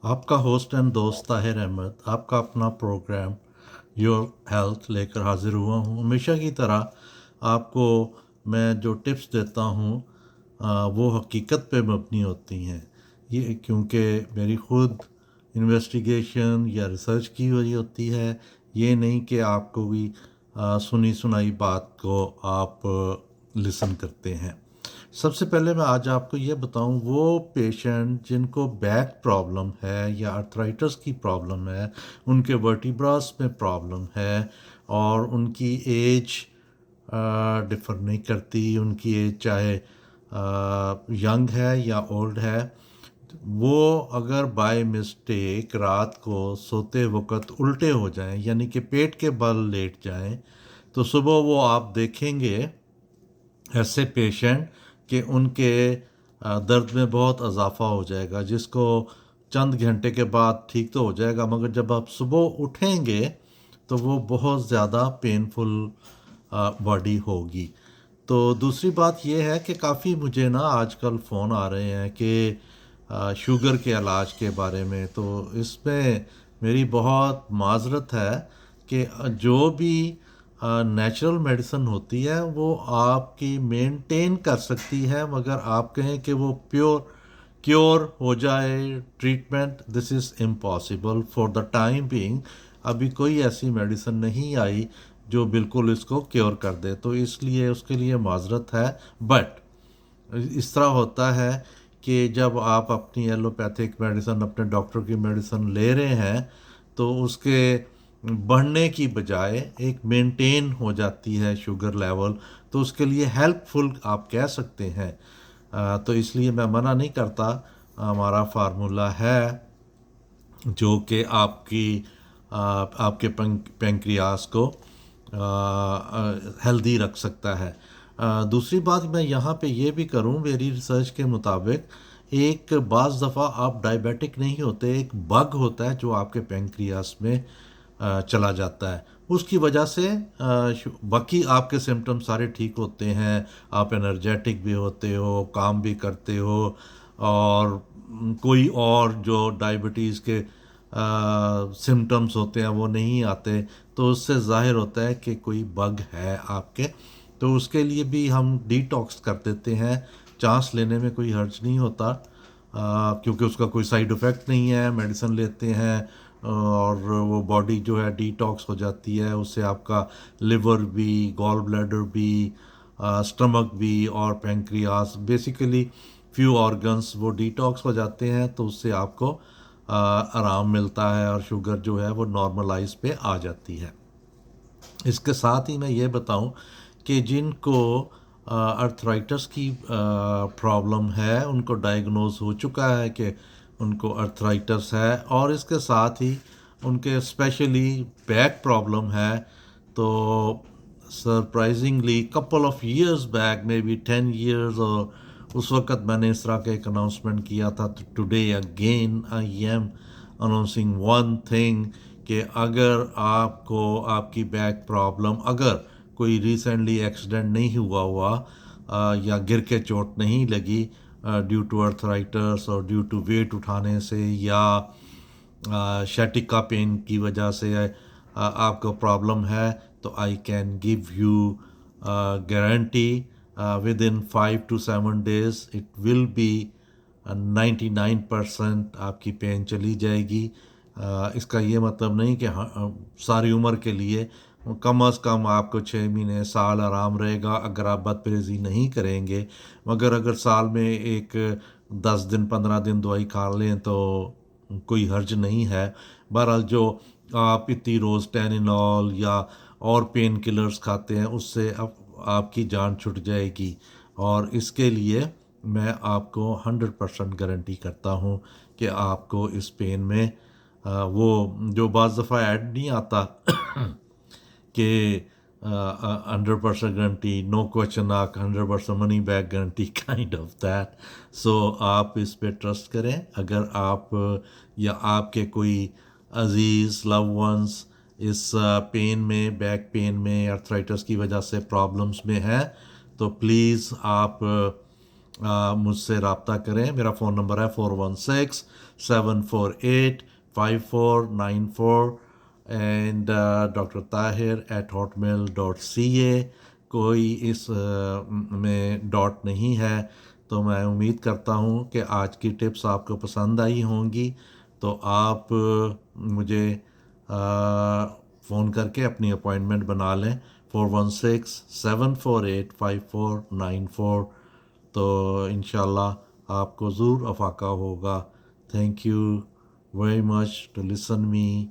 आपका host and दोस्त ताहिर अहमद आपका अपना प्रोग्राम योर हेल्थ लेकर हाजिर हुआ हूँ। हमेशा की तरह आपको मैं जो टिप्स देता हूँ वो हकीकत पे मबनी होती हैं। ये क्योंकि मेरी ख़ुद इन्वेस्टिगेशन या रिसर्च की हुई होती है। ये नहीं कि आपको भी सुनी सुनाई बात को आप लिसन करते हैं। सबसे पहले मैं आज आपको ये बताऊं, वो पेशेंट जिनको बैक प्रॉब्लम है या अर्थराइटिस की प्रॉब्लम है, उनके वर्टिब्रास में प्रॉब्लम है और उनकी एज डिफ़र नहीं करती, उनकी एज चाहे यंग है या ओल्ड है, वो अगर बाय मिस्टेक रात को सोते वक्त उल्टे हो जाएं यानी कि पेट के बल लेट जाएं, तो सुबह वो आप देखेंगे ऐसे पेशेंट कि उनके दर्द में बहुत इजाफा हो जाएगा, जिसको चंद घंटे के बाद ठीक तो हो जाएगा, मगर जब आप सुबह उठेंगे तो वो बहुत ज़्यादा पेनफुल बॉडी होगी। तो दूसरी बात यह है कि काफ़ी मुझे ना आजकल फ़ोन आ रहे हैं कि शुगर के इलाज के बारे में। तो इसमें मेरी बहुत माज़रत है कि जो भी नेचुरल मेडिसिन होती है वो आपकी मेंटेन कर सकती है, मगर आप कहें कि वो क्योर हो जाए treatment, this is impossible for the time being. अभी कोई ऐसी मेडिसिन नहीं आई जो बिल्कुल इसको क्योर कर दे, तो इसलिए उसके लिए माजरत है। बट इस तरह होता है कि जब आप अपनी एलोपैथिक मेडिसिन, अपने डॉक्टर की मेडिसिन ले रहे हैं, तो उसके बढ़ने की बजाय एक मेंटेन हो जाती है शुगर लेवल, तो उसके लिए हेल्पफुल आप कह सकते हैं। तो इसलिए मैं मना नहीं करता। हमारा फार्मूला है जो कि आपके पेंक्रियास को हेल्दी रख सकता है। दूसरी बात मैं यहाँ पे ये भी करूँ, मेरी रिसर्च के मुताबिक एक बाज़ दफ़ा आप डायबिटिक नहीं होते, एक बग होता है जो आपके पेंक्रियास में चला जाता है। उसकी वजह से बाकी आपके सिम्टम सारे ठीक होते हैं, आप एनर्जेटिक भी होते हो, काम भी करते हो, और कोई और जो डायबिटीज़ के सिम्टम्स होते हैं वो नहीं आते। तो उससे ज़ाहिर होता है कि कोई बग है आपके। तो उसके लिए भी हम डिटॉक्स कर देते हैं। चांस लेने में कोई हर्ज नहीं होता, क्योंकि उसका कोई साइड इफ़ेक्ट नहीं है। मेडिसिन लेते हैं और वो बॉडी जो है डिटॉक्स हो जाती है, उससे आपका लिवर भी, गॉल ब्लैडर भी, स्टमक भी और पेंक्रियास, बेसिकली फ्यू ऑर्गन्स वो डिटॉक्स हो जाते हैं। तो उससे आपको आराम मिलता है और शुगर जो है वो नॉर्मलाइज पे आ जाती है। इसके साथ ही मैं ये बताऊं कि जिनको अर्थराइटिस की प्रॉब्लम है, उनको डायग्नोज हो चुका है कि उनको अर्थराइटिस है, और इसके साथ ही उनके स्पेशली बैक प्रॉब्लम है, तो surprisingly couple of years back, may be 10 years, और उस वक़्त मैंने इस तरह का एक अनाउंसमेंट किया था। तो today again I am announcing one thing कि अगर आपको आपकी बैक प्रॉब्लम, अगर कोई रिसेंटली एक्सीडेंट नहीं हुआ या गिर के चोट नहीं लगी ड्यू टू अर्थराइटिस और ड्यू टू वेट उठाने से या शैटिका पेन की वजह से आपको प्रॉब्लम है, तो I can give you guarantee with in 5 to 7 days it will be 99% आपकी पेन चली जाएगी। इसका ये मतलब नहीं कि सारी उम्र के लिए, कम अज़ कम आपको 6 महीने साल आराम रहेगा अगर आप बदपरहेज़ी नहीं करेंगे। मगर अगर साल में एक 10 दिन 15 दिन दवाई खा लें तो कोई हर्ज नहीं है। बहरहाल जो आप इतनी रोज़ टेनिनॉल या और पेन किलर्स खाते हैं, उससे आपकी जान छुट जाएगी। और इसके लिए मैं आपको 100% गारंटी करता हूँ कि आपको इस पेन में वो जो बाज़ दफ़ा ऐड नहीं आता कि 100% गारंटी, नो क्वेश्चन आक 100% money back guarantee, kind of that. So आप इस पे ट्रस्ट करें। अगर आप या आपके कोई अजीज़ लव वंस इस पेन में, बैक पेन में, अर्थराइटिस की वजह से प्रॉब्लम्स में है, तो प्लीज़ आप مجھ سے رابطہ کریں. میرا فون نمبر ہے 416-748-5494 اینڈ ڈاکٹر طاہر@hotmail.ca. کوئی اس میں ڈاٹ نہیں ہے. تو میں امید کرتا ہوں کہ آج کی ٹپس آپ کو پسند آئی ہوں گی. تو آپ مجھے فون کر کے اپنی اپوائنٹمنٹ بنا لیں 416-748-5494. تو انشاءاللہ آپ کو ضرور افاقہ ہوگا. Thank you very much to listen me.